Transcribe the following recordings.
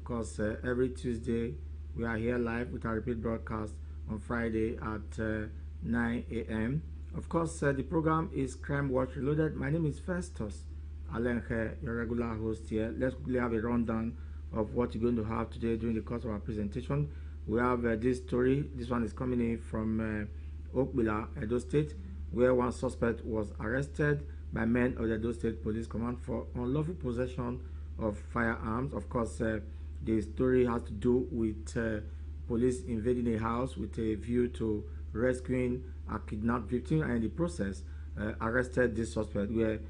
Of course, every Tuesday we are here live with our repeat broadcast on Friday at 9 a.m. Of course, the program is Crime Watch Reloaded. My name is Festus Alenkhe, your regular host here. Let's quickly have a rundown of what you're going to have today during the course of our presentation. We have this story. This one is coming in from Okbila, Edo State, where one suspect was arrested by men of the Edo State Police Command for unlawful possession of firearms. Of course, the story has to do with police invading a house with a view to rescuing a kidnapped victim, and in the process arrested this suspect where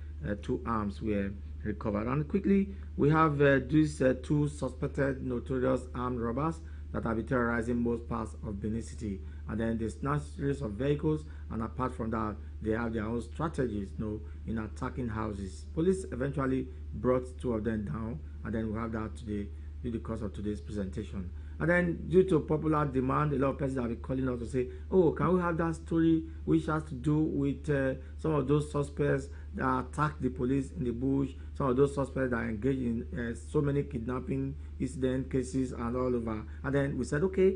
2 arms were recovered. And quickly, we have these 2 suspected notorious armed robbers that have been terrorizing most parts of Benin City. And then they snatch series of vehicles, and apart from that, they have their own strategies, in attacking houses. Police eventually brought 2 of them down, and then we have that today in the course of today's presentation. And then, due to popular demand, a lot of persons have been calling us to say, oh, can we have that story which has to do with some of those suspects that attacked the police in the bush, some of those suspects that are engaged in so many kidnapping incident cases and all over. And then we said, okay,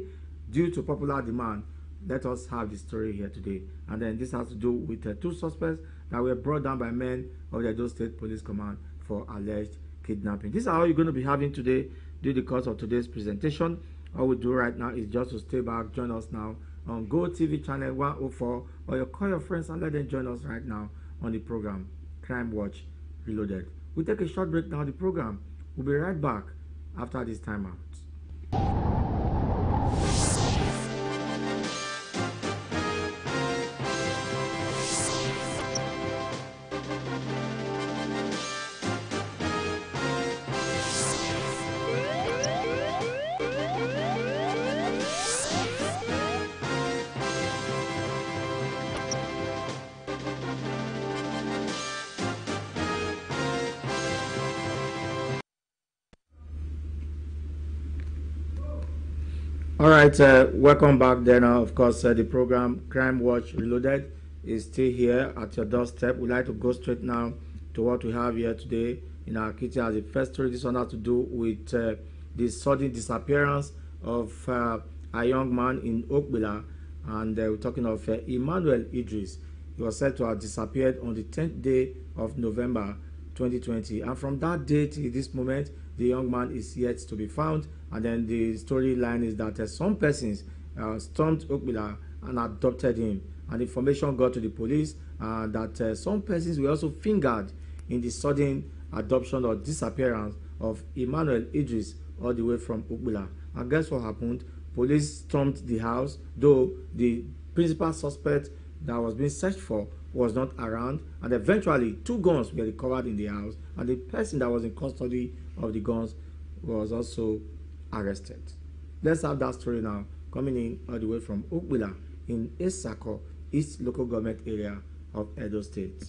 due to popular demand, let us have the story here today. And then this has to do with 2 suspects that were brought down by men of the Edo State Police Command for alleged kidnapping. This is how you're going to be having today during the course of today's presentation. All we do right now is just to stay back, join us now on Go TV channel 104, or you call your friends and let them join us right now on the program Crime Watch Reloaded. We'll take a short break now. The program will be right back after this timeout. All right, welcome back then. Of course, the program Crime Watch Reloaded is still here at your doorstep. We'd like to go straight now to what we have here today in our kitchen as the first story. This one has to do with the sudden disappearance of a young man in Okbila, and we're talking of Emmanuel Idris. He was said to have disappeared on the 10th day of November 2020, and from that date to this moment, the young man is yet to be found. And then the storyline is that some persons stormed Okbila and adopted him, and information got to the police that some persons were also fingered in the sudden adoption or disappearance of Emmanuel Idris all the way from Okbila. And guess what happened? Police stormed the house, though the principal suspect that was being searched for was not around, and eventually 2 guns were recovered in the house, and the person that was in custody of the guns was also arrested. Let's have that story now, coming in all the way from Okbila in Esako, East Local Government Area of Edo State.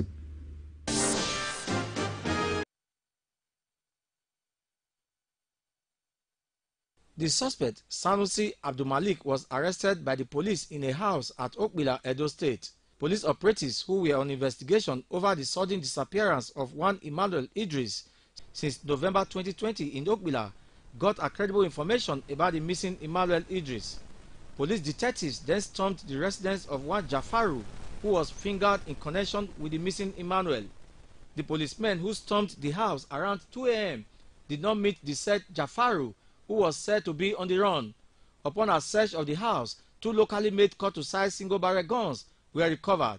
The suspect, Sanusi Abdulmalik, was arrested by the police in a house at Okbila, Edo State. Police operatives who were on investigation over the sudden disappearance of one Emmanuel Idris since November 2020 in Okbila got credible information about the missing Emmanuel Idris. Police detectives then stormed the residence of one Jafaru, who was fingered in connection with the missing Emmanuel. The policemen who stormed the house around 2 a.m. did not meet the said Jafaru, who was said to be on the run. Upon a search of the house, 2 locally made cut-to-size single-barrel guns were recovered.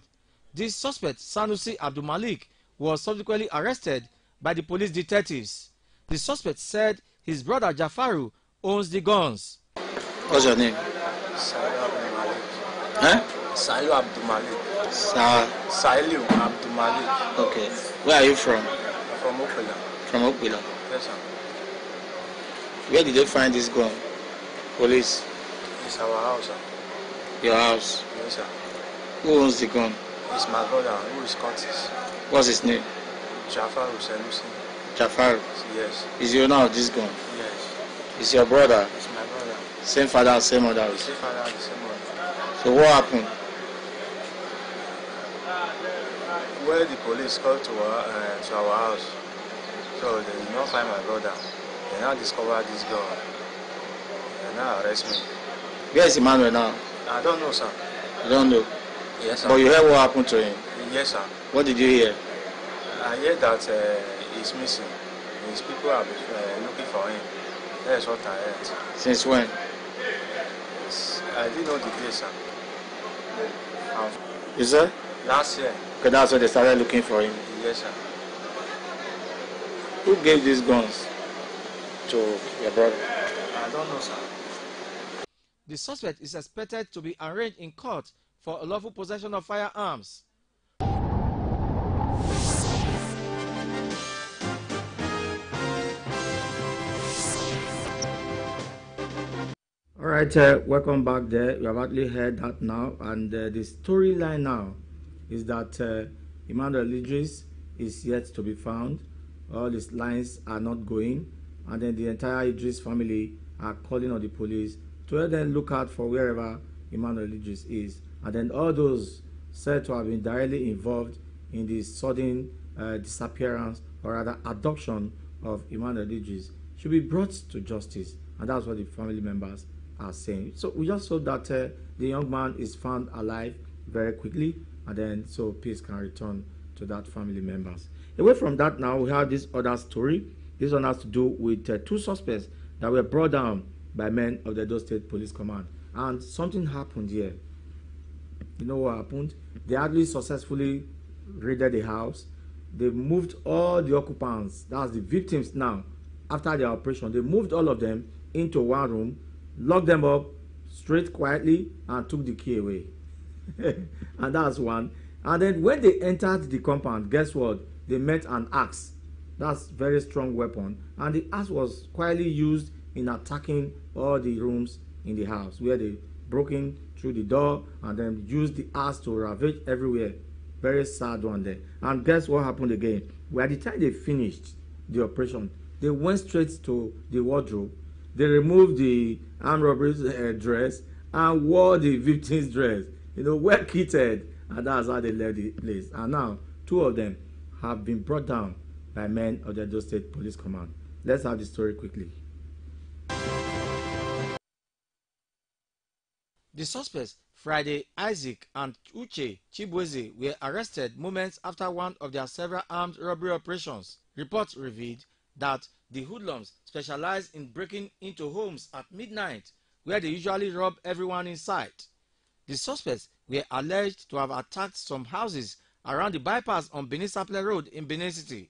This suspect, Sanusi Abdulmalik, was subsequently arrested by the police detectives. The suspect said his brother Jafaru owns the guns. What's your name? Sailu Abdulmalik. Huh? Sailu Abdulmalik. Sailu Abdulmalik. Okay. Where are you from? I'm from Okbila. From Okbila. Yes, sir. Where did they find this gun? Police. It's our house, sir. Your house. Yes, sir. Who owns the gun? It's my brother, who is Curtis. What's his name? Jafar Sanusi. Jafar. Yes. Is the owner of this gun? Yes. Is your brother? It's my brother. Same father, same mother. Same father, the same mother. So what happened? Where the police called to our house, so they did not find my brother. They now discover this gun. They now arrest me. Where is Emmanuel now? I don't know, sir. You don't know. Yes, sir. But you heard what happened to him. Yes, sir. What did you hear? I hear that he's missing. His people are looking for him. That's what I heard. Since when? I didn't know the day, sir. You said? Last year. Okay, that's when they started looking for him. Yes, sir. Who gave these guns to your brother? I don't know, sir. The suspect is expected to be arraigned in court for unlawful possession of firearms. All right, welcome back there. You have actually heard that now, and the storyline now is that Emmanuel Idris is yet to be found. All his lines are not going, and then the entire Idris family are calling on the police to let them look out for wherever Emmanuel Idris is, and then all those said to have been directly involved in the sudden disappearance, or rather adoption, of Emmanuel Idris should be brought to justice, and that's what the family members are saying. So we just hope that the young man is found alive very quickly, and then so peace can return to that family members. Away from that, now we have this other story. This one has to do with two suspects that were brought down by men of the Edo State Police Command, and something happened here. You know what happened? They actually successfully raided the house. They moved all the occupants, that's the victims now, after the operation. They moved all of them into one room, locked them up straight quietly, and took the key away. And that's one. And then when they entered the compound, guess what? They met an axe. That's very strong weapon. And the axe was quietly used in attacking all the rooms in the house, where they broke in through the door and then used the axe to ravage everywhere. Very sad one there. And guess what happened again? By the time they finished the operation, they went straight to the wardrobe. They removed the armed robbery's dress and wore the victim's dress. You know, well kitted. And that's how they left the place. And now, two of them have been brought down by men of the Edo State Police Command. Let's have the story quickly. The suspects, Friday Isaac and Uche Chibueze, were arrested moments after one of their several armed robbery operations. Reports revealed that the hoodlums specialize in breaking into homes at midnight, where they usually rob everyone in sight. The suspects were alleged to have attacked some houses around the bypass on Benin Saple Road in Benin City.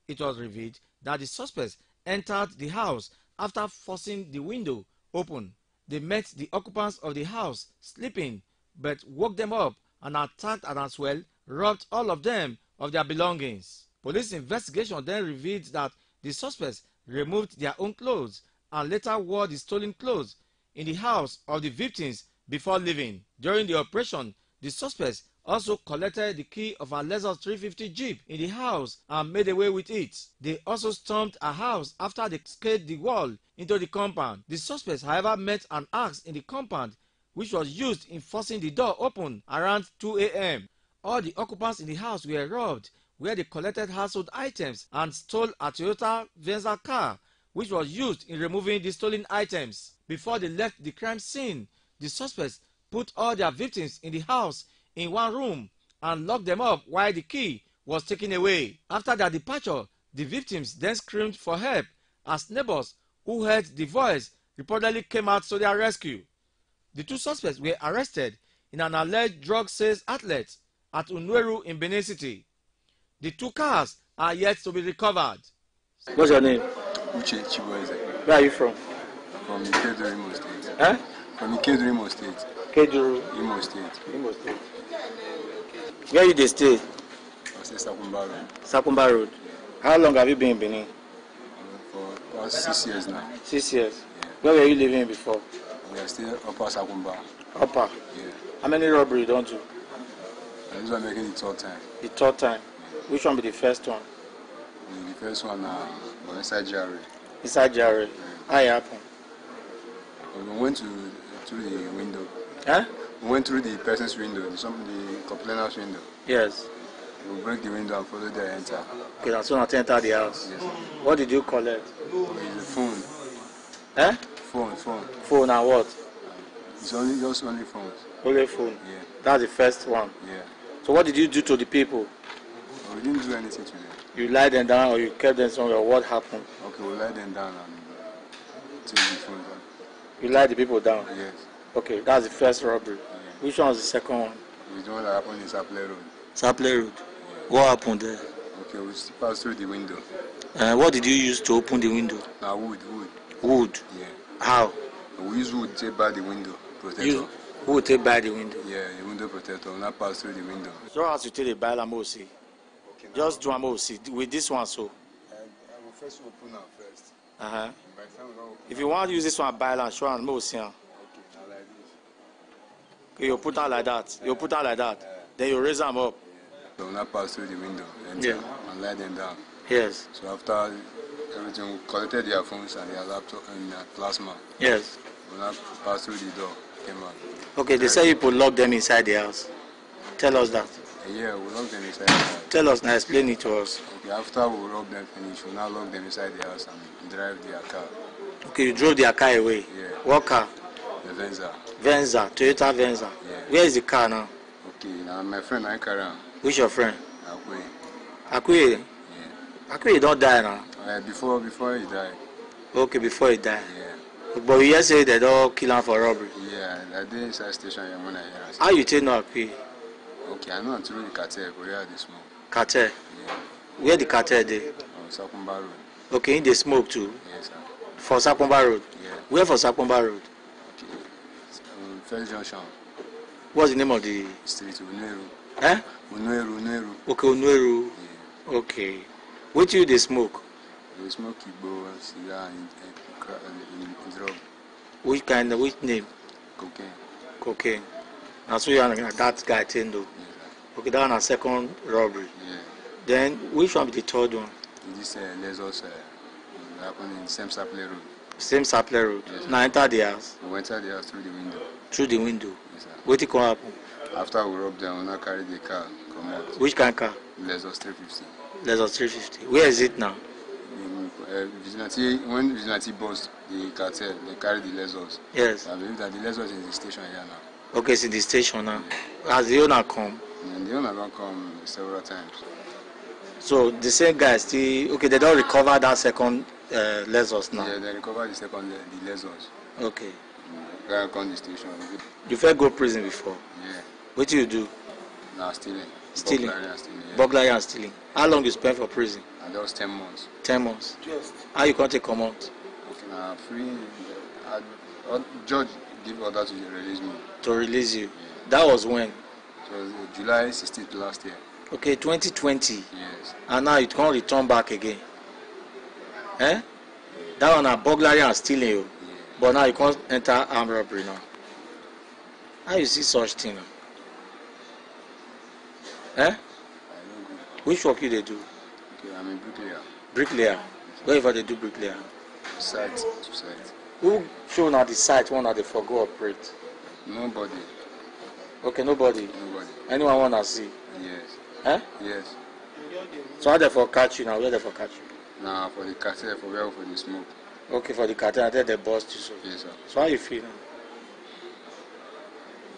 It was revealed that the suspects entered the house after forcing the window open. They met the occupants of the house sleeping, but woke them up and attacked and as well robbed all of them of their belongings. Police investigation then revealed that the suspects removed their own clothes and later wore the stolen clothes in the house of the victims before leaving. During the operation, the suspects also collected the key of a Lexus 350 Jeep in the house and made away with it. They also stormed a house after they scaled the wall into the compound. The suspects, however, met an axe in the compound, which was used in forcing the door open around 2 a.m. All the occupants in the house were robbed, where they collected household items and stole a Toyota Venza car, which was used in removing the stolen items. Before they left the crime scene, the suspects put all their victims in the house in one room and locked them up while the key was taken away. After their departure, the victims then screamed for help as neighbors who heard the voice reportedly came out to their rescue. The two suspects were arrested in an alleged drug sales outlet at Unweru in Benin City. The two cars are yet to be recovered. What's your name? Uche Chibueze. Where are you from? From Ikeduru, Imo State. Huh? From Ikeduru, Imo State. Keduru, Imo State. Imo State. Where you they stay? I say Sakumba Road. Sakumba Road. How long have you been in Benin? For past 6 years now. 6 years. Yeah. Where were you living before? We are still upper Sakumba. Upper. Yeah. How many robbery you don't do? And this one making the third time. The third time. Which one be the first one? The first one was inside Jare. Inside Jare. How it happen? We went through the window. Huh? We went through the person's window, the complainant's window. Yes. We break the window and follow them enter. Okay, that's when I enter the house. Yes, sir. What did you collect? With the phone. Eh? Phone. Phone and what? It's only phones. Only phone. Yeah. That's the first one. Yeah. So what did you do to the people? We didn't do anything to them. You lied them down or you kept them somewhere? What happened? Okay, we lied them down and take the phone down. You lied the people down? Yes. Okay, that's the first robbery. Yeah. Which one was the second one? It's the one that happened in Saple Road. Saple Road. Yeah. What happened there? Okay, we passed through the window. What did you use to open the window? Now wood. Wood. Yeah. How? We use wood to take back the window protector. Wood take by the window? Yeah, the window protector. We not pass through the window. So as you take the bail, I'm see. Okay, Just do I'm see with this one so. I will first open now first. Uh-huh. By the time we open, If you want to use this one bail and show and see. okay, now like this. Okay, you put on like that. You put on like that. Then you raise them up. So we not pass through the window and lie them down. Yes. So after everything, we collected their phones and their laptop and their plasma. Yes. We not pass through the door. Came out. Okay, they say you put lock them inside the house. Tell us that. Yeah, we locked them inside the house. Tell us now, explain it to us. Okay, after we rob them finish, we now lock them inside the house and drive their car. Okay, you drove their car away. Yeah. What car? The Venza. Venza, Toyota Venza. Yeah. Where is the car now? Okay, now my friend I carry on. Which your friend? Akwe. Akwe. Yeah. Akwe don't die now. Before he died. Okay, before he died. Yeah. But you just say they don't kill him for robbery. Yeah, that day inside station when I hear. How you take no Akwe? Okay, I know through the cartel, but yeah, they smoke. Cartel. Yeah. Where the cartel dey? On Sakumba Road. Okay, they smoke too. Yes, sir. For Sakumba Road. Yeah. Where for Sakumba Road? Okay. First junction. What's the name of the Street Uneru. eh? Uneru. Okay, Onweru. Yeah. Okay. What you they smoke? They smoke Igbo, cigar, and drug, Which name? cocaine. Cocaine. Now so you are that guy Tendo. Yes, sir. Okay, that one a second robbery. Yeah. Then which one be the third one? This Lexus happened in same Saple Road. Same Saple Road. Yes, Now enter the house. We went out the house through the window. Through the window. Yes, sir. What it can happen? After we robbed them, we now carried the car, come out. Which kind of car? Lexus 350. Lexus 350. Where is it now? When Vigilante bossed the cartel, they carried the Lexus. Yes. I believe that the Lexus is in the station here now. Okay, it's in the station now. As the owner come. And the owner don't come several times. So the same guy still okay. They don't recover that second Lexus now. Yeah, they recovered the second, the Lexus. Okay. Guy come the station. You first go prison before. Yeah. What do you do? Now stealing. Stealing. Burglary and stealing. Yeah. Burglary and stealing. How long you spend for prison? And that was 10 months. 10 months. Just. How you can't take come out? Okay, now free. Judge give order to release me. To release you. Yeah. That was when? So it was July 16th last year. Okay, 2020. Yes. And now you can't return back again. Eh? That one a burglary and stealing you. Yeah. But now you can't enter armed robbery now. How you see such thing now? Eh? I know good. Which work you they do? Okay, I'm a bricklayer. Bricklayer. Wherever they do bricklayer. Site to site. Who show now the site one that they forgo operate? Nobody. Okay, nobody. Anyone wanna see? Yes. Eh? Yes. So how they for catch you now? Where they for catch you? Now for the cartel, for the smoke. Okay, for the cartel, then they bust you. So. Yes, sir. So how you feel now?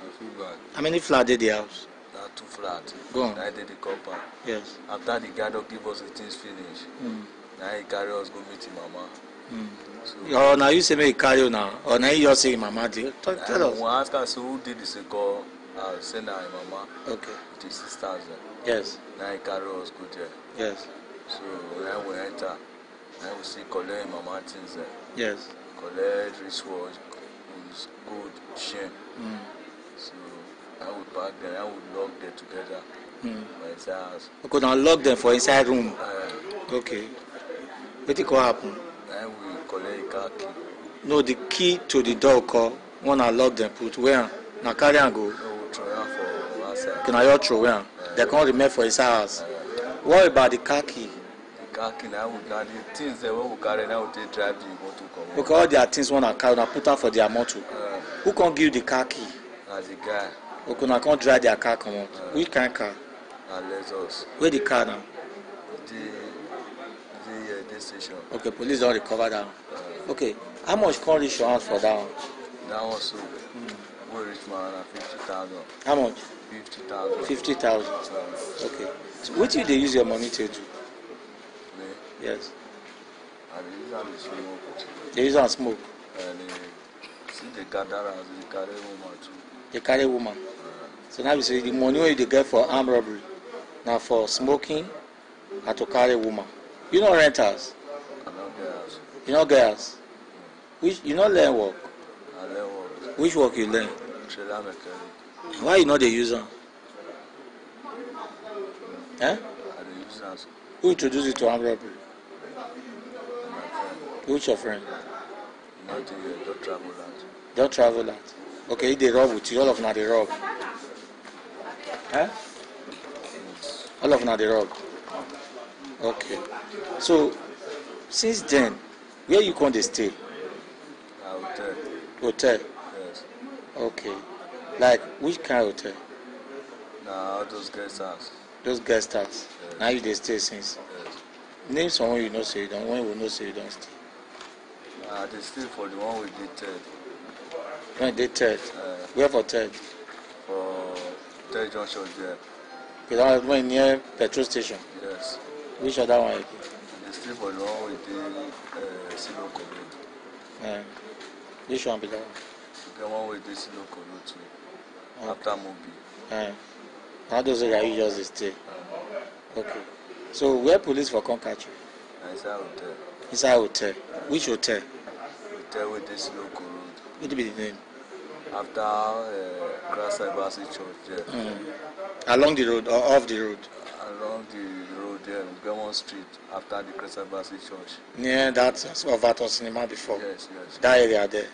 I feel bad. How many flat did the house? Now 2 flats. Go on. I did the compound. Yes. After the guy don't give us the things finish, now he carry us go meet him mama. So, Or now you say me carry you now, or now you just say mama did. Tell us. When I ask her, so who did this call? I'll send her mama Okay. with his sisters. Yes. Now he carry us go there. Yes. So when we enter, now we see collect mama things there. Yes. Collect wristwatch, good chain. So I would back there, I would lock them together by his house. Okay, now lock them for inside room. Okay. What it can happen? Then we collect car key. No, the key to the door call. One I lock them put where? Now carry and go. So we throw her for outside. Can I your throw where? They can't remain for his house. What about the car key? The car key now would now the things that we carry now would take drive the motor come. Okay, all their things wanna carry, now put out for their motor. Who can give the car key? As a guy, Okay, now can't drive their car come out. Which kind of car? Let us. Where the car now? The station. Okay, police don't recover that one. Okay, how much can reach your house for that one? That one so. We reach my 50,000. How much? 50,000. 50,000. Okay. So what do they use your money to do? Me? Yes. I use am to smoke. They use and smoke. And see the gatherers, they carry woman too. They carry woman. So now you say the money wey they get for armed robbery, now for smoking, and to carry woman. You know renters. I don't get house. You know girls. Which you know learn work. I learn work. Which work you learn? Trailer mechanic. Why you know they use them? Eh? I dey use am. Who introduced you to armed robbery? My friend. Which your friend? Not here, don't travel out. Don't travel out. Okay, they rob with you. All of them they rob. Eh? All of them they rob. Okay. So since then, where you come to stay? Hotel. Hotel. Yes. Okay. Like which kind of hotel? Now all those guest house. Those guest house. Yes. Now you they stay since. Yes. Name someone you know say you don't. When you know say you don't stay. They stay for the one we did third. When they third. Where for third? For third junction there. Because when near petrol station. Yes. Which other one again? They stay for the one we did Siloko Road. Which one be that one? The one we did Siloko Road too. Okay. After Mobi. Now those are you just stay. Okay. So where police for come catch you? Inside hotel. Inside hotel. Which hotel? Hotel with this local road. What will be the name? After Christ Embassy Church there. Along the road or off the road? Along the road there, Belmont Street, after the Christ Embassy Church. Near that Vato cinema before? Yes, yes. That area there?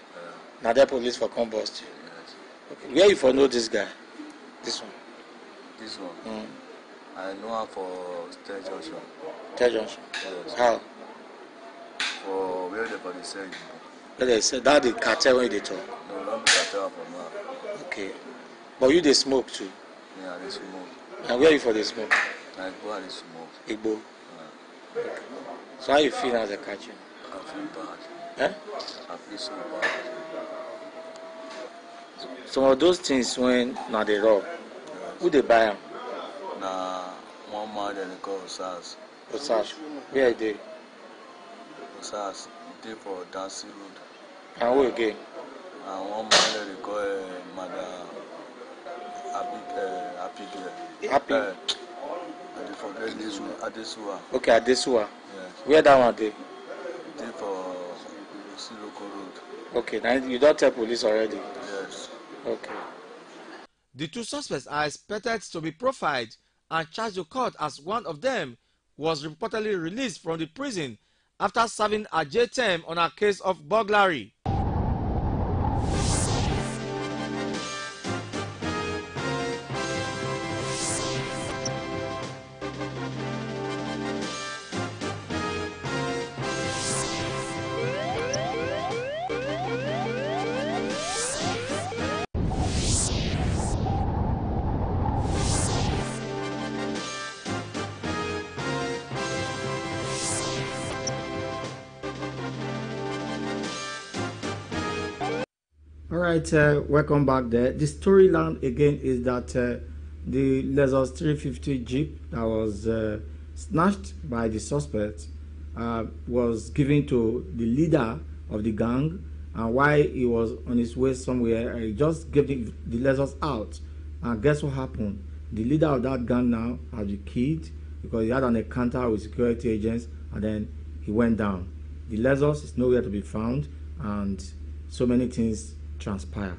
Now there police for come bust you? Yes. Okay. Where you for know this guy? This one? This one? I know him for State Junction. State Junction? Yes. How? For where the body said. Where they say that the cartel when they talk? No, not the cartel from now. Okay. But you they smoke too? Yeah, they smoke. And where you for the smoke? I go and they smoke. Igbo? Okay. So how you feel as they catch you? I feel bad. Eh? I feel so bad. Some of those things when now they rob, who they buy them? Nah, one man then they call Osas. Osage. Where are they? Osas, they for Dancy Road. And who again? And one man then they call Madam Happy. Happy. I dey forget this one. Adesua. Okay, Adesua. Yes. Where that one they? They for Siloko Road. Okay, now you don't tell police already? Yes. Okay. The two suspects are expected to be profiled and charged to court as one of them was reportedly released from the prison after serving a jail term on a case of burglary. All right, welcome back there. The storyline again is that the Lexus 350 Jeep that was snatched by the suspect was given to the leader of the gang, and while he was on his way somewhere, he just gave the Lexus out. And guess what happened? The leader of that gang now has been killed because he had an encounter with security agents, and then he went down. The Lexus is nowhere to be found, and so many things transpired.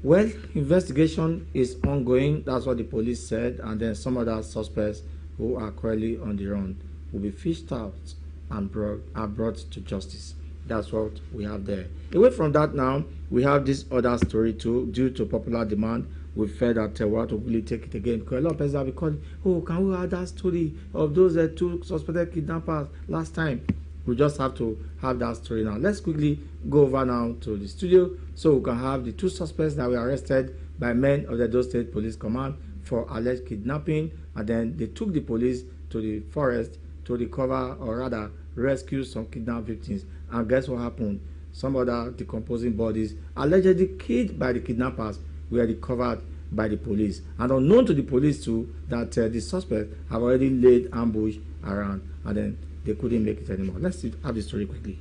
Well, investigation is ongoing. That's what the police said, and then some other suspects who are currently on the run will be fished out and brought to justice. That's what we have there. Away from that now, we have this other story too. Due to popular demand, we felt that we have to really take it again, because a lot of people have been calling, oh, can we have that story of those two suspected kidnappers last time? We just have to have that story now. Let's quickly go over now to the studio so we can have the two suspects that were arrested by men of the Edo State Police Command, for alleged kidnapping, and then they took the police to the forest to recover, or rather rescue some kidnapped victims. And guess what happened? Some other decomposing bodies allegedly killed by the kidnappers were recovered by the police, and unknown to the police too that the suspects have already laid ambush around, and then they couldn't make it anymore. Let's have the story quickly.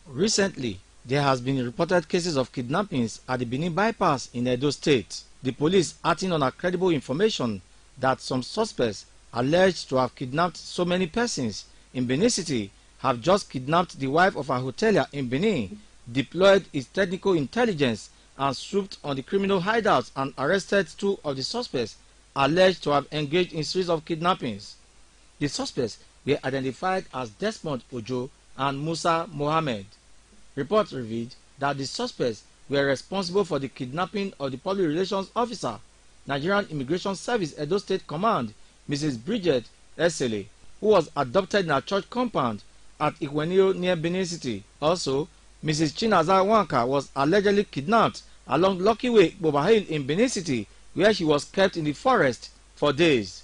Recently, there has been reported cases of kidnappings at the Benin bypass in Edo State. The police, acting on credible information that some suspects alleged to have kidnapped so many persons in Benin City, have just kidnapped the wife of a hotelier in Benin, deployed its technical intelligence and swooped on the criminal hideouts and arrested 2 of the suspects alleged to have engaged in series of kidnappings. The suspects were identified as Desmond Ojo and Musa Mohammed. Reports revealed that the suspects were responsible for the kidnapping of the public relations officer, Nigerian Immigration Service Edo State Command, Mrs. Bridget Esele, who was adopted in a church compound at Ikwenio near Benin City. Also, Mrs. Chinaza Wanka was allegedly kidnapped along Lucky Way, Boba Hill in Benin City, where she was kept in the forest for days.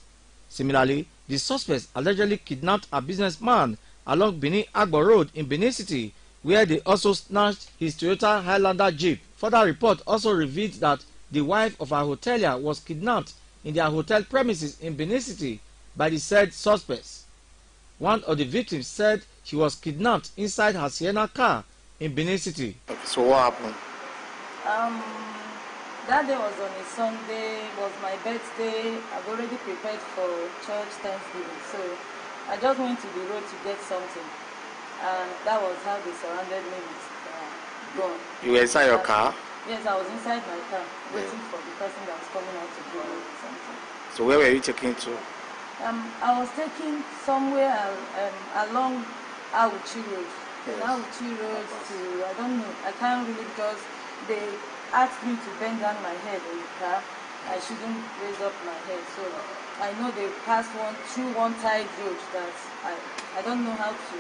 Similarly, the suspects allegedly kidnapped a businessman along Benin Agbo Road in Benin City, where they also snatched his Toyota Highlander Jeep. Further report also revealed that the wife of a hotelier was kidnapped in their hotel premises in Benin City by the said suspects. One of the victims said she was kidnapped inside her Sienna car in Benin City. So what happened? That day was on a Sunday, it was my birthday. I've already prepared for church Thanksgiving, so I just went to the road to get something, and that was how they surrounded me with gun. You were inside your car? Yes, I was inside my car, waiting for the person that was coming out to give me something. So where were you taking to? I was taking somewhere along Auchi Road. Yes. Auchi Road to, I don't know, I can't really, because they asked me to bend down my head in the car. I shouldn't raise up my head. So I know they passed through one tight road that I don't know how to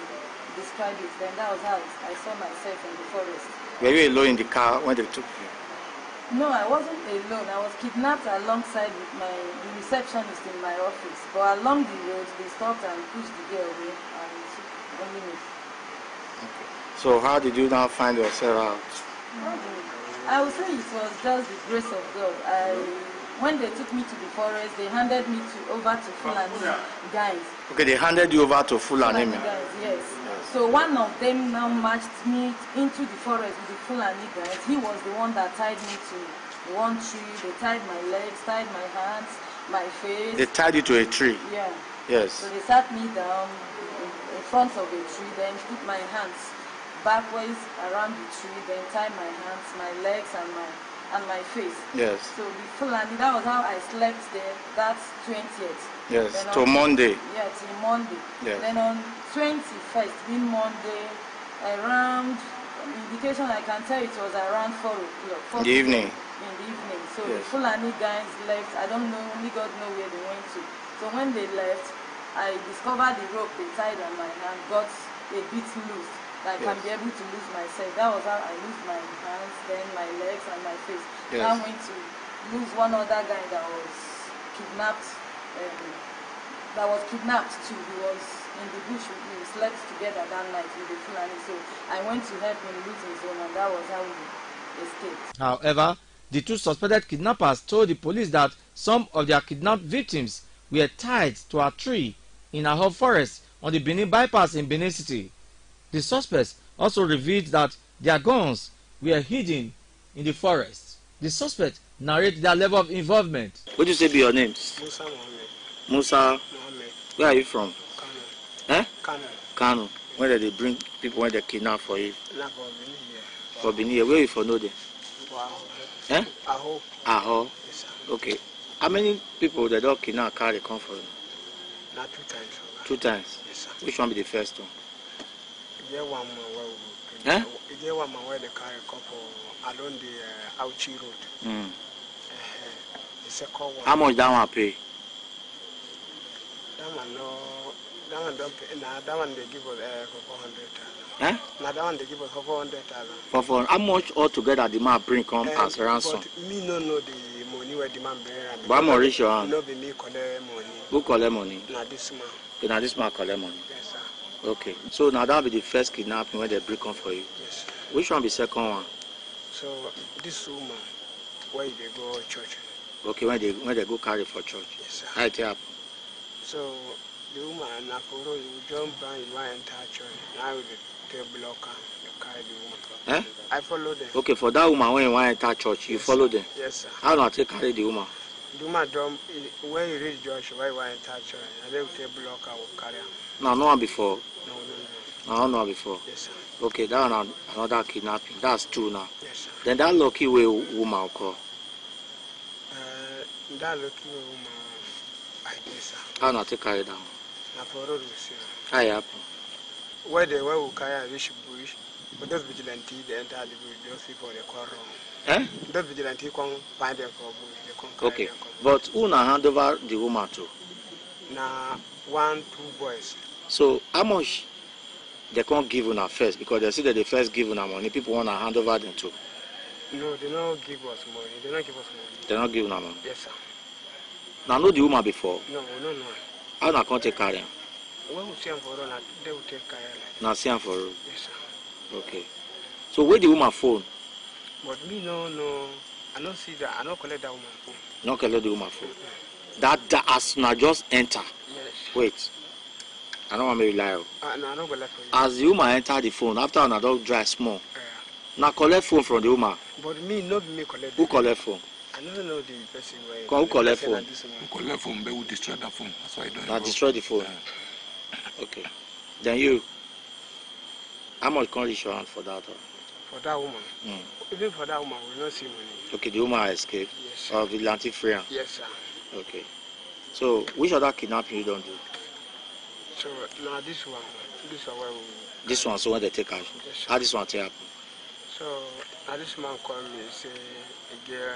describe it. Then that was how I saw myself in the forest. Were you alone in the car when they took you? No, I wasn't alone. I was kidnapped alongside with the receptionist in my office. But along the road, they stopped and pushed the girl away and took only me. Okay. So how did you now find yourself out? I would say it was just the grace of God. When they took me to the forest, they handed me over to Fulani guys. Okay, they handed you over to Fulani guys, yes. So one of them now marched me into the forest with the Fulani guys. He was the one that tied me to one tree. They tied my legs, tied my hands, my face. They tied you to a tree? Yeah. Yes. So they sat me down in front of a tree, then put my hands backwards around the tree, then tie my hands, my legs, and my face. Yes. So the Fulani, that was how I slept there. That's 20th. Yes. Till Monday. Yeah, till Monday. Yes. Then on 21st, being Monday, around the indication I can tell it was around 4 o'clock. In the evening. In the evening. So yes. The Fulani guys left. I don't know, only God knows where they went to. So when they left, I discovered the rope they tied on my hand got a bit loose. I can be able to lose myself. That was how I lose my hands, then my legs and my face. Yes. I went to lose one other guy that was kidnapped. Too. He was in the bush. We slept together that night with the Fulani. So I went to help him lose his own, and that was how he escaped. However, the 2 suspected kidnappers told the police that some of their kidnapped victims were tied to a tree in a whole forest on the Benin bypass in Benin City. The suspects also revealed that their guns were hidden in the forest. The suspects narrate their level of involvement. What do you say be your names? Musa Mohammed. Musa Mohammed. Where are you from? Kano. Eh? Kano. Kano. Where did they bring people when they kidnap for you? Not for Benin here. For Benin. Where you for know them? Wow. Eh? Aho. Aho. Yes, sir. Okay. How many people that don't kidnap carry come for you? Not 2 times. 2 times? Yes, sir. Which one be the first one? There one more Eh? There one more where they carry a couple along the Auchi Road. The second one. How much that one pay? That That one no. That one don't pay. Nah, that one they give us for 400,000. Eh? Now that one they give us for 400,000. For how much altogether the man bring come as ransom? But me no know the money where the man bring. But I'm not rich your hand. No be me collect money. Who collect money? Now this man. Okay, now this man collect money. Yes sir. Okay. So now that will be the first kidnapping when they bring come for you. Yes sir. Which one be second one? So this woman, where they go church. Okay, when they go carry for church. Yes sir. How it happen? So the woman na for road you jump down, you want enter church. Now they block am, you carry the woman. Eh? I follow them. Okay, for that woman when you want enter church, you follow them. Yes sir. How do I take carry the woman? The woman jump when you reach church, where you want enter church, and they will take block am, will carry am. No, no one before. No. No, no one before. Yes sir. Okay, that one another kidnapping. That's two now. Yes sir. Then that lucky way woman will call. That lucky woman, I guess sir. How do I take carry down? Na for road we see. How it happen? Where we carry am reach bush, but those vigilantes they enter the bush, those people they call wrong. Eh? Those vigilantes come find them for bush, they come carry Okay, them come. but who now hand over the woman to? Na 1-2 boys. So how much they can't give una first because they see that they first give una money. People want to hand over them to. No, they don't give us money. They don't give us money. They not give una money. Yes sir. Now know the woman before. No. How na can't take carry am? When we see them for road, they will take care of it. Now see am for road. Yes sir. Okay. So where the woman phone? But me no. I don't see that. I don't collect that woman phone. Not collect the woman phone. That as na just enter. Yes. Wait. I don't want to lie. No, I don't go left for you. As the woman enter the phone, after una don dry small, na collect phone from the woman. But me no be me collect. Who collect phone? I don't know the person where. Who collect phone? Who collect phone, they will destroy the phone. That's why I don't Na know. destroy the phone. Okay. Then you. How much can reach your hand for that one? For that woman. Mm. Even for that woman, we will not see money. Okay, the woman escaped. Yes sir. Or vigilante free am. Yes sir. Okay. So which other kidnapping you don't do? So now this one where we. This one, so when they take action. Yes, sir. How this one take happen? So now this man call me say again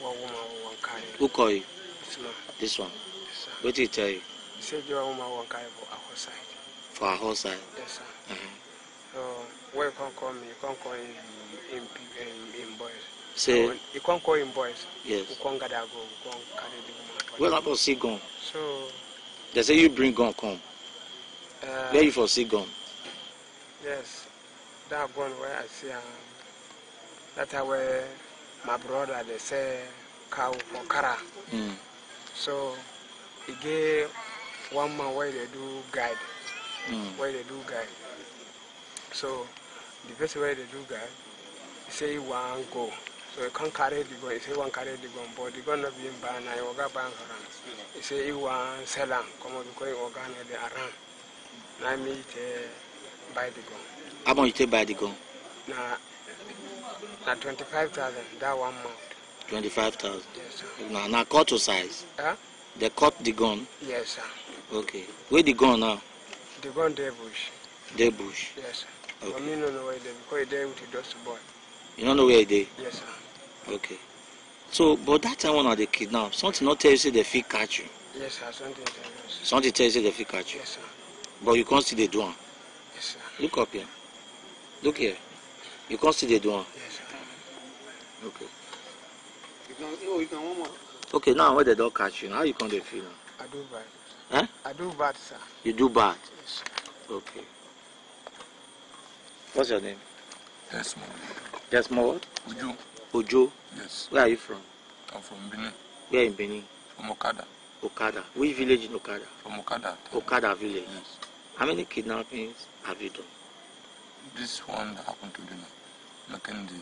one woman one carry. Who call you? This man. This one. Yes sir. What did he tell you? He say give one woman one carry for our side. For our whole side. Yes sir. Uh-huh. So where you can't call me, you can't call in boys. Say, So, you can't call in boys. yes. You can't gather go, you can't carry the woman. Well, I for see gun. So They say you bring gun come. Where you for see gun? yes, that one where I see that where my brother they say cow for Kara. Mm. So he gave one man where they do guide. Mm. Where they do guide. So the best way they do guide, he say he want go. So he can't carry the gun. He say he want carry the gun, but the gun not being banned. I will go ban for him. He say he want sell him. Come on, because he organ they around. Now me buy the gun. How much you take buy the gun? Now 25,000. That 1 month. 25,000. Yes sir. Now cut to size. Huh? They cut the gun. Yes sir. Okay. Where the gun now? The gun they bush. They bush. Yes sir. Okay. But me no know where they because they with the dust boy. You don't know where they? Yes sir. Okay. So, but that time when they kidnap, something not tell you say they fit catch you. Yes sir. Something serious. Something tell you say they fit catch you. Yes sir. But you can't see the do one. Yes sir. Look up here. Look here. You can't see the do one. Yes sir. Okay. You can one more. Okay, now when they don't catch you, how you can't feel now? I do bad. Eh? I do bad sir. You do bad. Yes. Okay. What's your name? Yes, ma'am. Yes, more what? Uju. Ojo. Yes. Where are you from? I'm from Benin. Where in Benin? From Okada. Okada. Which village in Okada? From Okada. Okada village. Yes. How many kidnappings have you done? This one that happened to them. Making the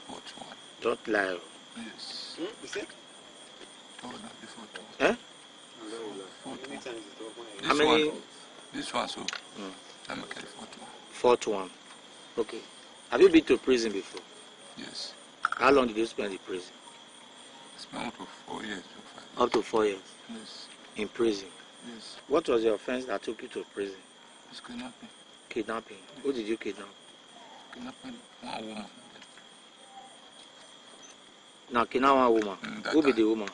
fourth one. Don't lie. Yes. You see? Oh, no, the fourth one. Eh? Fourth one. How many? This one, so. Mm. I'm making the fourth one. Fourth one. Okay. Have you been to prison before? Yes. How long did you spend in prison? Spent up to 4 years or 5 years. Up to 4 years Yes. in prison. Yes. What was the offense that took you to prison? It's kidnapping. Kidnapping. Who did you kidnap? Kidnapping one woman. Now, kidnap one woman. Mm, that Who be time. the woman?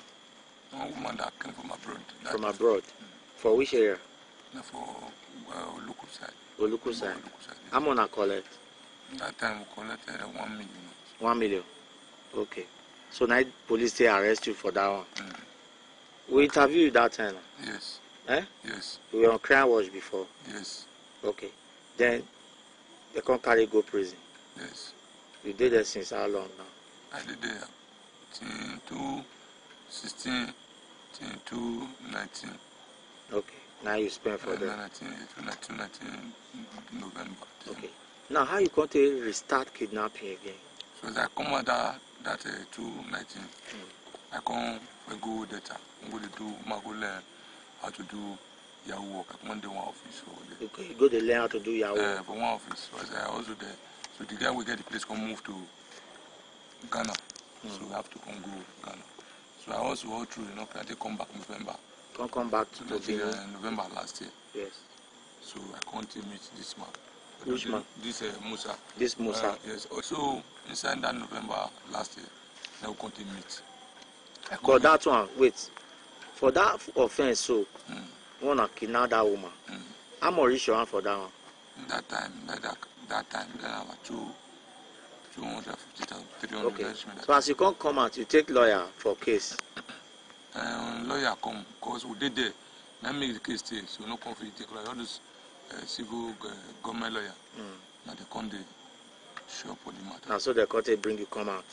One woman that came from abroad. From abroad. For which area? For local side. Local side. Yes. How much I collect? That time we collected 1 million. 1 million. Okay. So now police say arrest you for that one. We interviewed you that time. Yes. Eh? Yes. We were on crime watch before. Yes. Okay. Then they can't carry go prison. Yes. You did that since how long now? I did there till 2016 till 2019. Okay. Now you spend for them. 19 November. Okay. Now how you going to restart kidnapping again? So as I come out that 2019, I come I go data. I'm going to do learn how to do Yahoo work. I come to one office. So Okay, you go to learn how to do Yahoo. For one office. So as I also there. So the guy will get the place come move to Ghana. So we have to come go Ghana. So I also go through, I take come back November. Come back to November last year. Yes. So I can't meet this man. Which man? This Musa. This Musa. Yes. Also inside that November last year, I will continue meet. But that one, wait. For that offense, so one to kidnap that woman. How much is your hand for that one? That time, then I was 250,000, 300. Okay. So as you can't come out, you take lawyer for case. Lawyer come, because we did there. Now make the case stay, so no conflict. Take lawyer, all those civil government lawyer. Now they come they show up for the matter. And so they can't bring you come out.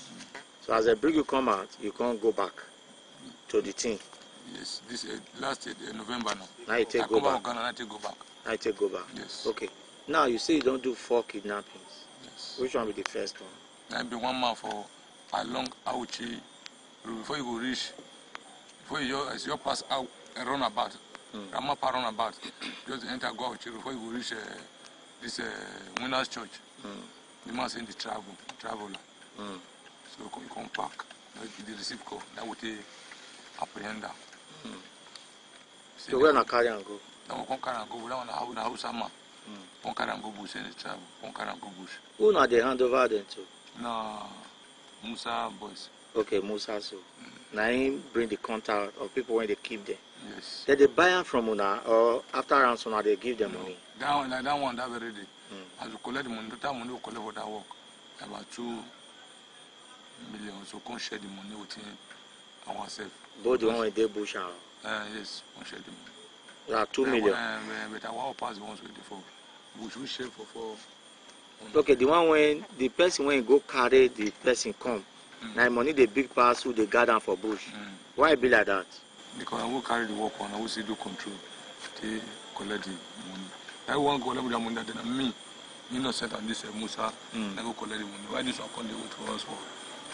So as they bring you come out, you can't go back to the thing. Yes, this last November now. Now you take go back. Ghana, I take go back. Now you take go back. Yes. Okay. Now you say you don't do 4 kidnappings. Yes. Which one will be the first one? I be one man for along Auchi. Before you go reach, before you as you pass out a runabout, Ramapa runabout, just enter go Auchi before you go reach this Winners Church. The man saying the traveler. So you come back. The receive call. That would take apprehend that. So where na carry and go? Now we come carry and go. We don't know how sama. One carry and go bush in the travel. One carry and go bush. Who now they hand over them to? No, Musa boys. Okay, Musa so. Now him bring the contact of people when they keep them. Yes. Then they buy them from una or after ransom they give them money. That one, that very day. As we collect the money, that money we collect for that work. About 2 million. So we can share the money within ourselves. Both the one when they bush and yes, we share the money. there are 2 million. But I want to pass the ones with the 4. We share for 4. Okay, the one when the person when go carry the person come. Now money the big pass who they gather for bush. Why it be like that? Because I will carry the work on, I will see do control. They collect the money. I want to collect the money that me, innocent and this Musa, I go collect the money. Why this one can't they wait for us for?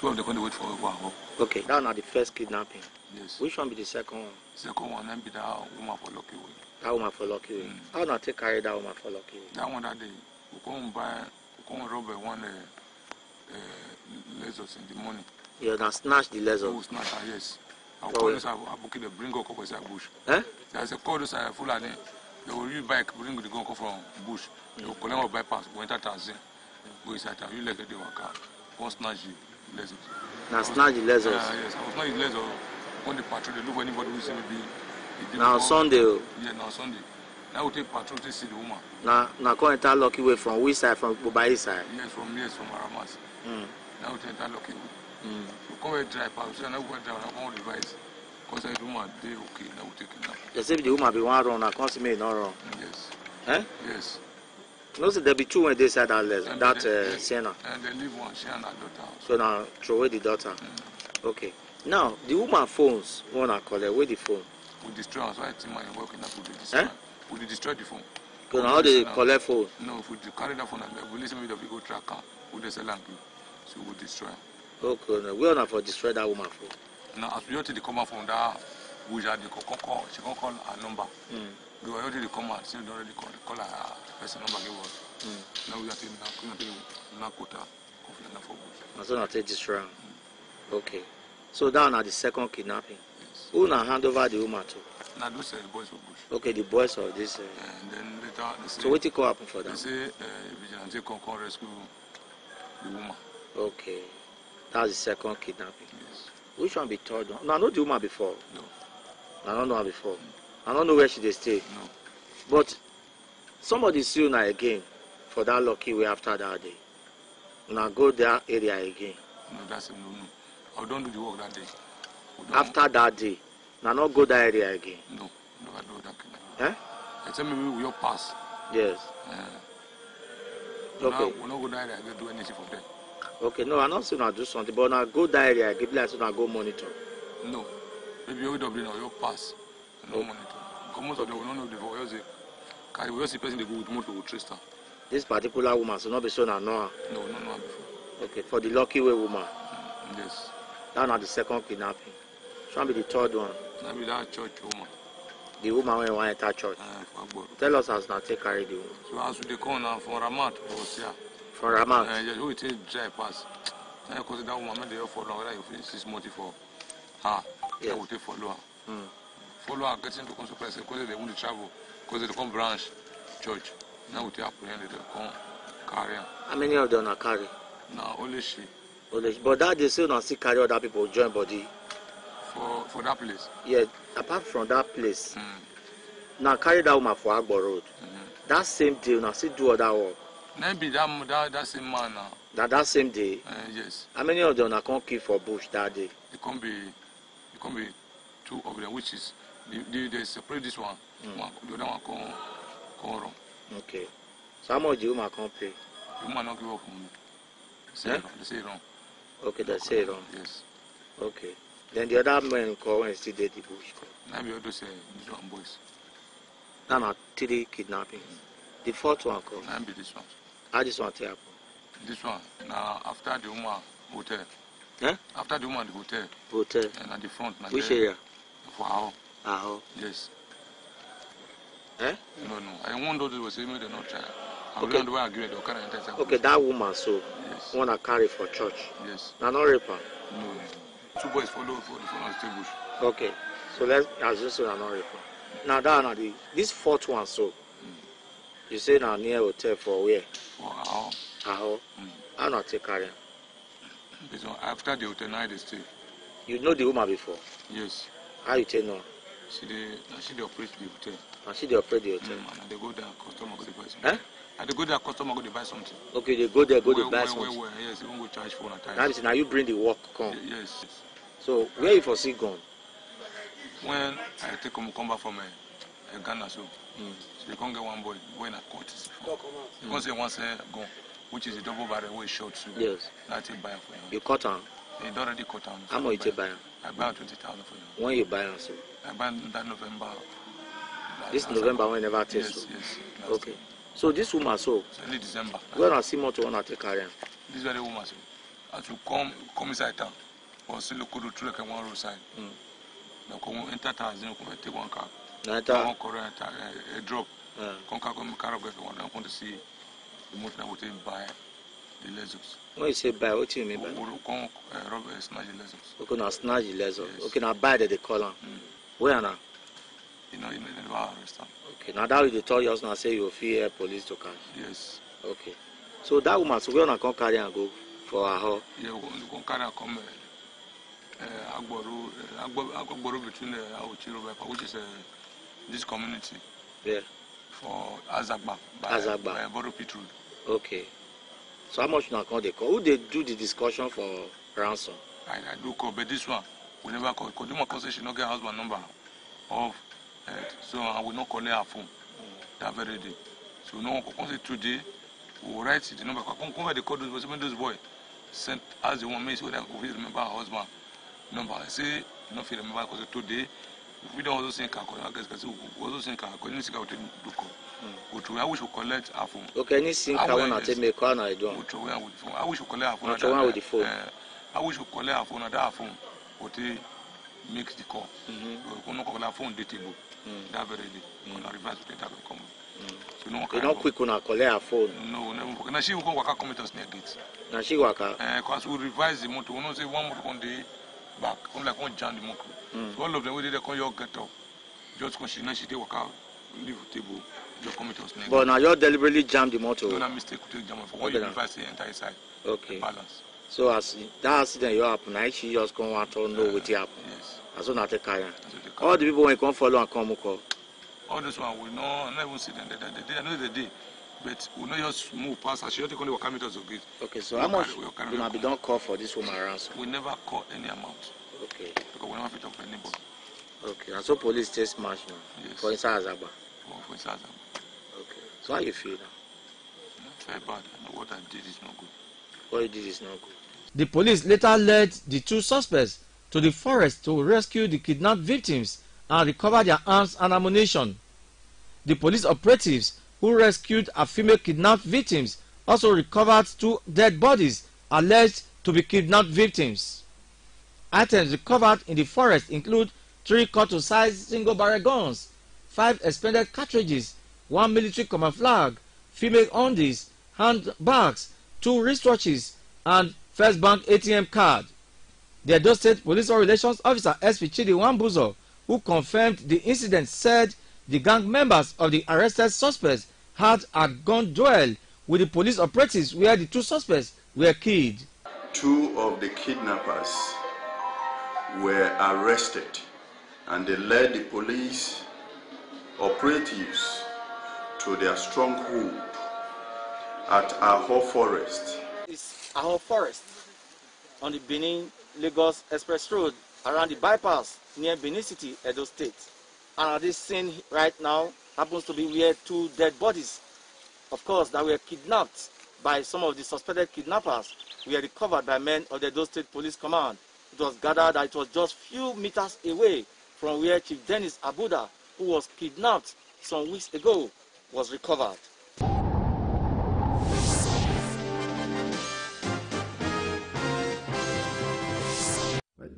2 of them can't wait for us. Okay, that now the first kidnapping. Yes. Which one be the second one? Second one, then be that woman for lucky way. That woman for lucky way. How not take carry that woman for lucky way? That one that day, we come rob one lessons in the morning. You now snatch the leather. Oh, snatch her, yes. I'll call this, I'll book it, bring up inside bush. Eh? There's a call this full of them. They will use bike, bring the gun from bush. They will collect our bypass, go enter Tanzania. Go inside town, you like the worker. One snatch the lessons. Now snatch the leather. Yes, I was not the leather. On the patrol, they look for anybody who say maybe. Now Sunday. Yeah, now Sunday. Now we take patrol to see the woman. Now come enter lucky way from which side? From Bubai side? Yes, from Aramas. Now we take that lucky way. So come and drive out. So now we go drive. I want to revise. Because I do my day okay. Now we take it now. They say the woman be one run. I can't see me not wrong. Yes. Eh? Yes. No, so there be 2 when they said that Sienna. And they leave one. She and her daughter. So now throw away the daughter. Okay. Now the woman phones one I call her. Where the phone? We destroy us. I think my working up with the destroy. Eh? We destroy the phone. Because now they collect phone. No, if we carry that phone and we listen to the people tracker, we just sell and give. So we destroy. Okay, no. We are not for destroy that woman phone. Now, as we go to the command from that, we just she can call her number. We were already come out, she already call her person number give us. Now we are taking now quota of for bush. So not take destroy. Okay. So that now the second kidnapping. Yes. Who now hand over the woman to? Now those the boys for bush. Okay, the boys of this. And then later they say. So what could happen for They them? say vigilante can rescue the woman. Okay. That's the second kidnapping. Yes. Which one be third one? No, I know the woman before. No. I don't know her before. I don't know where she dey stay. No. But somebody see you now again for that lucky way after that day. Now go that area again. No, that's no. I don't do the work that day. After that day, now not go that area again. No, I do that. Eh? I tell me we will pass. Yes. Okay. We not go that area. I do anything for them. Okay, no, I'm not saying I do something, but now go that area, give like so I go monitor. No. Maybe you will now you pass. No monitor. Because most of them will not know the voice. Carry we see person they go with motor with trace her. This particular woman, so not be sure I know her. No, no before. Okay, for the lucky way woman. Yes. That's not the second kidnapping. Should be the third one. That be that church woman. The woman when want enter church. Tell us as now take carry the woman. So as we come now from Ramat, was here. From Ramat? Yes, we take dry pass. Because that woman made the follow whether you finish 6 months for her. Yes. I will take follow her. Follow her, getting to come surprise because they want to travel. Because they come branch church. Now we take apprehend they come carry her. How many of them are carry? Now only she. But that they still not see carry other people join body. For that place? Yeah, apart from that place. Now carry that woman for Agbo Road. That same day, now still do other work. Maybe that same man now. That same day? Yes. How many of them are come kill for bush that day? It can be 2 of them, which is they separate this one. The other one come wrong. Okay. So how much the woman can pay? The woman not give up on me. They say wrong. Okay, they say wrong. Yes. Okay. Then the other men call and still did the bush. Now we also say this one boys. Now not 3 kidnappings. The 4th one call. Now be this one. How this one happen? This one now after the woman hotel. After the woman the hotel. Hotel. And at the front. Which area? For Aho. Aho. Yes. No. I wonder they were saying they not try. Okay. Okay, that woman so one I carry for church. Yes. Now not rape her. No. 2 boys follow for the front of the bush. Okay. So let's assume so not rape her. Now that this 4th one so. You say now near hotel for where? For Aho. Aho. How not take carry? After the hotel night they stay. You know the woman before? Yes. How you tell no? She operate the hotel. And she operate the hotel. And they go there, customer go to buy something. And they go there, customer go to buy something. Okay, they go there, to buy something. Yes, even go charge phone at times. That is now you bring the work come. Yes. So where you for see gone? When I take come back from Ghana, so they can't get one boy when I caught it. You can't say once gone, which is a double barrel way short. So yes. That's a buyer for him. You cut him? He already cut him. How much you buy him? I buy 20,000 for him. When you buy him, so? I buy that November. This November when never test. Yes, yes. Okay. So this woman so? Early December. When I see motor, I take carry him. This very woman so. As you come inside town, or see local road through like one roadside. Now come enter town, then come take one car. One car a drop. Come car come carry one. I want to see the motor that will take buy the Lexus. When you say buy, what do you mean by? Come rob snatch the Lexus. Okay, now snatch the Lexus. Yes. Okay, now buy that they call him. Where now? You never arrest him. Okay, now that they told you now say you fear police to catch. Yes. Okay. So that woman, so where come carry and go for her home? Yeah, we can carry and come Agboru between Auchi River, which is this community. Yeah. For Azagba. By Boro Pit Road. Okay. So how much now can they call? Who they do the discussion for ransom? I do call, but this one we never call. Because my cousin she not get husband number of so I will not collect her phone that very day. So no one can say today we will write the number. Come where they call those boys sent as the one may so that we remember her husband number. I say not feel remember because today we don't also think I guess we also think I couldn't see how to do call. I wish we collect her phone. Okay, anything I want to take me call now I do. I wish we collect her phone. With the phone. I wish we collect her phone and that phone would make the call. We not collect her phone datable. That very day. On a reverse plate that will come. So no one you don't quick on a collect her phone. No, never. Now she will come come with us near gate. Now she work. Because we revise the motor. We don't say one motor on the back. Come like one jam the motor. So all of them we did come your get up. Just because she did work out, leave the table. Just come with us near. But now you deliberately jam the motor. No mistake to take jam for when you revise the entire side. Okay. Balance. So as that accident you happen, I she just come out to know what happened. Yes. As soon as they carry. That's what All the people when come follow and come call. all this one we know, I never even see them. I know the day, but we know just move past. As you take only what come to gate. Okay, so how much do not be done call for this woman ransom? We never call any amount. Okay. Because we never fit up anybody. Okay, and so police take smash now. Yes. For inside Azaba. For instance, Okay. So how you feel now? very bad. I know what I did is not good. What you did is not good. The police later led the two suspects to the forest to rescue the kidnapped victims and recover their arms and ammunition. The police operatives who rescued a female kidnapped victims also recovered 2 dead bodies alleged to be kidnapped victims. Items recovered in the forest include 3 cut-to-size single-barrel guns, 5 expended cartridges, 1 military camouflage, female undies, handbags, 2 wristwatches, and First Bank ATM card. The Edo State Police Relations Officer SP Chidi Wambuzo, who confirmed the incident, said the gang members of the arrested suspects had a gun duel with the police operatives where the 2 suspects were killed. 2 of the kidnappers were arrested and they led the police operatives to their stronghold at Aho Forest. It's Aho Forest on the Benin-Lagos Express Road around the bypass near Benin City, Edo State. And this scene right now happens to be where 2 dead bodies, of course, that were kidnapped by some of the suspected kidnappers, were recovered by men of the Edo State Police Command. It was gathered that it was just few meters away from where Chief Dennis Abuda, who was kidnapped some weeks ago, was recovered.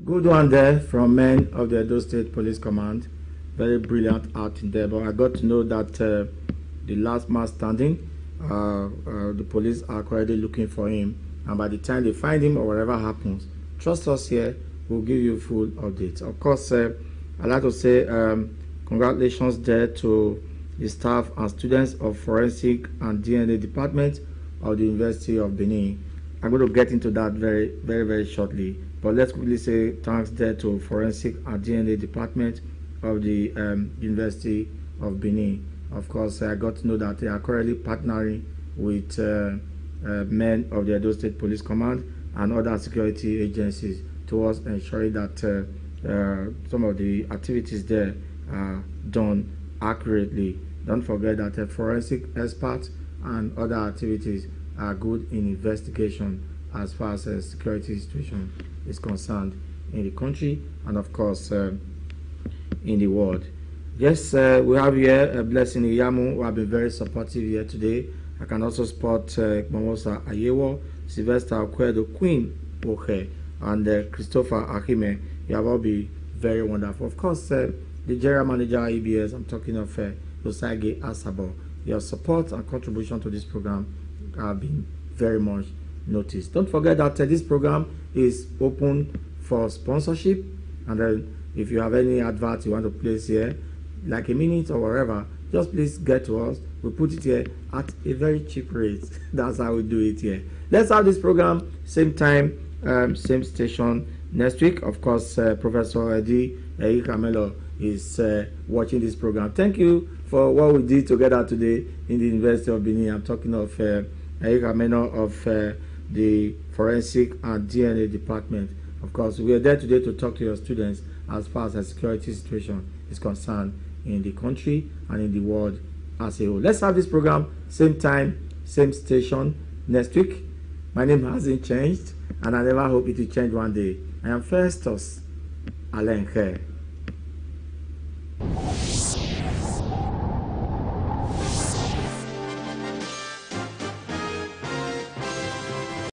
Good one there from men of the Edo State Police Command. Very brilliant out in there. But I got to know that the last man standing, the police are currently looking for him. And by the time they find him or whatever happens, trust us here, we'll give you full updates. Of course, I'd like to say congratulations there to the staff and students of Forensic and DNA Department of the University of Benin. I'm going to get into that very shortly. But let's quickly say thanks there to Forensic and DNA Department of the University of Benin. Of course, I got to know that they are currently partnering with men of the Edo State Police Command and other security agencies towards ensuring that some of the activities there are done accurately. Don't forget that forensic experts and other activities are good in investigation as far as the security situation is concerned in the country and of course in the world. Yes, we have here a Blessing Iyamu who have been very supportive here today. I can also spot Mamosa Ayewo, Sylvester Okwedo, Queen Ohe, and Christopher Ahime. You have all been very wonderful. Of course, the general manager EBS, I'm talking of Osage Asabo. Your support and contribution to this program have been very much noticed. Don't forget that this program is open for sponsorship, and then if you have any advert you want to place here, like a minute or whatever, just please get to us. We put it here at a very cheap rate. That's how we do it here. Let's have this program same time, same station next week. Of course, Professor Eddie Kamelo is watching this program. Thank you for what we did together today in the University of Benin. I'm talking of Eddie Kamelo of the Forensic and DNA Department. Of course, we are there today to talk to your students as far as the security situation is concerned in the country and in the world as a whole. Let's have this program same time, same station next week. My name hasn't changed and I never hope it will change one day. I am Festus Alenkhe.